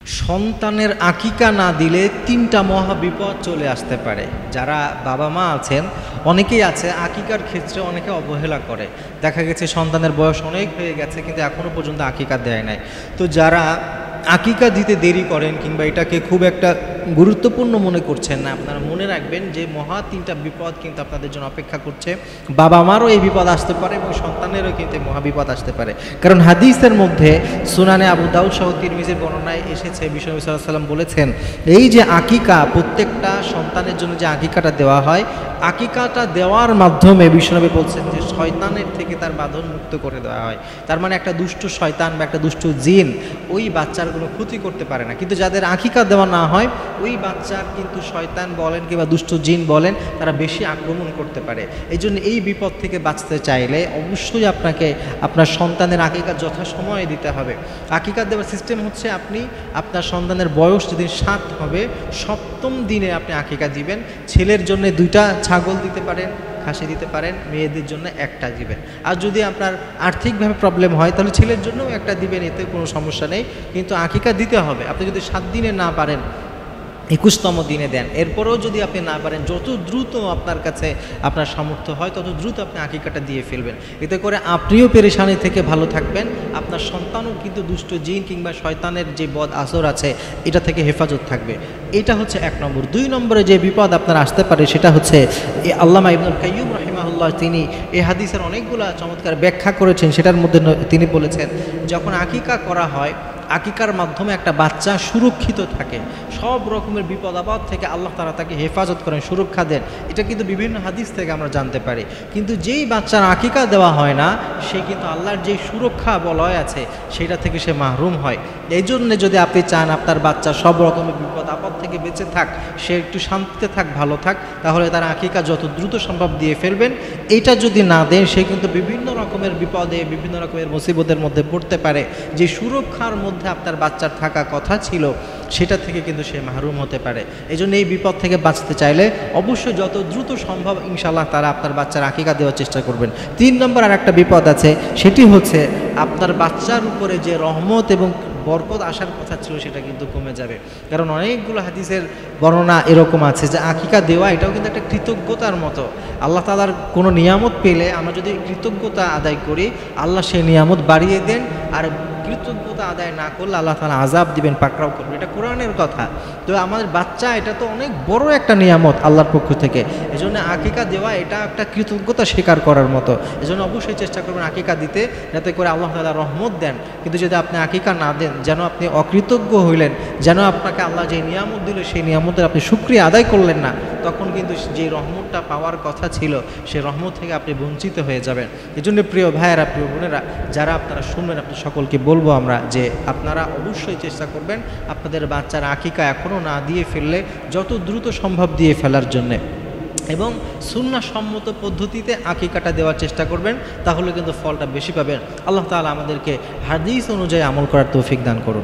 সন্তানের আকিকা না দিলে ৩টা মহা বিপদ চলে আসতে পারে। যারা বাবা মা আছেন, অনেকেই আছে আকিকার ক্ষেত্রে অনেকে অবহেলা করে। দেখা গেছে সন্তানের বয়স অনেক হয়ে গেছে কিন্তু এখনও পর্যন্ত আকিকা দেয় নাই। তো যারা আকিকা দিতে দেরি করেন কিংবা এটাকে খুব একটা গুরুত্বপূর্ণ মনে করছেন না, আপনারা মনে রাখবেন যে মহা ৩টা বিপদ কিন্তু আপনাদের জন্য অপেক্ষা করছে। বাবা মারও এই বিপদ আসতে পারে এবং সন্তানেরও কিন্তু মহা বিপদ আসতে পারে। কারণ হাদিসের মধ্যে সুনানে আবু দাউদ সহ তিরমিজির বর্ণনায় এসেছে, বিশ্বনবী সাল্লাল্লাহু আলাইহি ওয়াসাল্লাম বলেছেন, এই যে আকিকা, প্রত্যেকটা সন্তানের জন্য যে আকিকাটা দেওয়া হয়, আকিকাটা দেওয়ার মাধ্যমে বিশ্বনবী বলছেন যে শয়তানের থেকে তার বাঁধন মুক্ত করে দেওয়া হয়। তার মানে একটা দুষ্ট শয়তান বা একটা দুষ্ট জিন ওই বাচ্চার কোনো ক্ষতি করতে পারে না। কিন্তু যাদের আকিকা দেওয়া না হয়, ওই বাচ্চার কিন্তু শয়তান বলেন কিংবা দুষ্ট জিন বলেন, তারা বেশি আক্রমণ করতে পারে। এই জন্য এই বিপদ থেকে বাঁচতে চাইলে অবশ্যই আপনাকে আপনার সন্তানের আকিকা যথাসময়ে দিতে হবে। আকিকা দেওয়ার সিস্টেম হচ্ছে, আপনি আপনার সন্তানের বয়স যেদিন 7 হবে, 7ম দিনে আপনি আকিকা দিবেন। ছেলের জন্য 2টা ছাগল দিতে পারেন, খাসি দিতে পারেন, মেয়েদের জন্য 1টা দিবেন। আর যদি আপনার আর্থিকভাবে প্রবলেম হয় তাহলে ছেলের জন্যও 1টা দিবেন, এতে কোনো সমস্যা নেই। কিন্তু আকিকা দিতে হবে। আপনি যদি 7 দিনে না পারেন, 21তম দিনে দেন। এরপরেও যদি আপনি না পারেন, যত দ্রুত আপনার কাছে আপনার সামর্থ্য হয় তত দ্রুত আপনি আকিকাটা দিয়ে ফেলবেন। এতে করে আপনিও পেরেশানি থেকে ভালো থাকবেন, আপনার সন্তানও কিন্তু দুষ্ট জিন কিংবা শয়তানের যে বদ আসর আছে এটা থেকে হেফাজত থাকবে। এটা হচ্ছে 1 নম্বর। 2 নম্বরে যে বিপদ আপনার আসতে পারে সেটা হচ্ছে, আল্লামা ইবনুল কাইয়্যিম রাহিমাহুল্লাহ তিনি এই হাদিসের অনেকগুলা চমৎকার ব্যাখ্যা করেছেন। সেটার মধ্যে তিনি বলেছেন, যখন আকিকা করা হয়, আকিকার মাধ্যমে একটা বাচ্চা সুরক্ষিত থাকে, সব রকমের বিপদ আপদ থেকে আল্লাহ তাআলা তাকে হেফাজত করেন, সুরক্ষা দেন। এটা কিন্তু বিভিন্ন হাদিস থেকে আমরা জানতে পারি। কিন্তু যেই বাচ্চার আকিকা দেওয়া হয় না, সে কিন্তু আল্লাহর যে সুরক্ষা বলয় আছে সেটা থেকে সে মাহরুম হয়। এই জন্য যদি আপনি চান আপনার বাচ্চা সব রকমের বিপদ আপদ থেকে বেঁচে থাক, সে একটু শান্তিতে থাক, ভালো থাক, তাহলে তার আকিকা যত দ্রুত সম্ভব দিয়ে ফেলবেন। এটা যদি না দেন, সে কিন্তু বিভিন্ন রকমের বিপদে, বিভিন্ন রকমের মুসিবতের মধ্যে পড়তে পারে। যে সুরক্ষার মধ্যে আপনার বাচ্চার থাকা কথা ছিল, সেটা থেকে কিন্তু সে মাহরুম হতে পারে। এই জন্য এই বিপদ থেকে বাঁচতে চাইলে অবশ্যই যত দ্রুত সম্ভব ইনশাআল্লাহ তারা আপনার বাচ্চার আকিকা দেওয়ার চেষ্টা করবেন। 3 নম্বর আর একটা বিপদ আছে, সেটি হচ্ছে আপনার বাচ্চার উপরে যে রহমত এবং বরকত আসার কথা ছিল সেটা কিন্তু কমে যাবে। কারণ অনেকগুলো হাদিসের বর্ণনা এরকম আছে যে আকিকা দেওয়া এটাও কিন্তু একটা কৃতজ্ঞতার মতো। আল্লাহ তাআলার কোনো নিয়ামত পেলে আমরা যদি কৃতজ্ঞতা আদায় করি, আল্লাহ সেই নিয়ামত বাড়িয়ে দেন। আর কৃতজ্ঞতা আদায় না করলে আল্লাহ তাআলা আযাব দিবেন, পাকড়াও করবেন। এটা কোরআনের কথা। তো আমাদের বাচ্চা এটা তো অনেক বড় একটা নিয়ামত আল্লাহর পক্ষ থেকে। এজন্য আকিকা দেওয়া এটা একটা কৃতজ্ঞতা স্বীকার করার মতো। এজন্য অবশ্যই চেষ্টা করবেন আকিকা দিতে, যাতে করে আল্লাহ তাআলা রহমত দেন। কিন্তু যদি আপনি আকিকা না দেন, যেন আপনি অকৃতজ্ঞ হইলেন, যেন আপনাকে আল্লাহ যে নিয়ামত দিল সেই নিয়ামতের আপনি শুকরিয়া আদায় করলেন না, তখন কিন্তু যে রহমতটা পাওয়ার কথা ছিল সেই রহমত থেকে আপনি বঞ্চিত হয়ে যাবেন। এজন্য প্রিয় ভাইয়েরা, প্রিয় বোনেরা, যারা আপনারা শুনবেন, আপনার সকলকে বলবো আমরা যে আপনারা অবশ্যই চেষ্টা করবেন আপনাদের বাচ্চার আকিকা এখনও না দিয়ে ফেললে যত দ্রুত সম্ভব দিয়ে ফেলার জন্যে, এবং সুন্নাহ সম্মত পদ্ধতিতে আকিকাটা দেওয়ার চেষ্টা করবেন। তাহলে কিন্তু ফলটা বেশি পাবেন। আল্লাহ তাআলা আমাদেরকে হাদিস অনুযায়ী আমল করার তৌফিক দান করুন।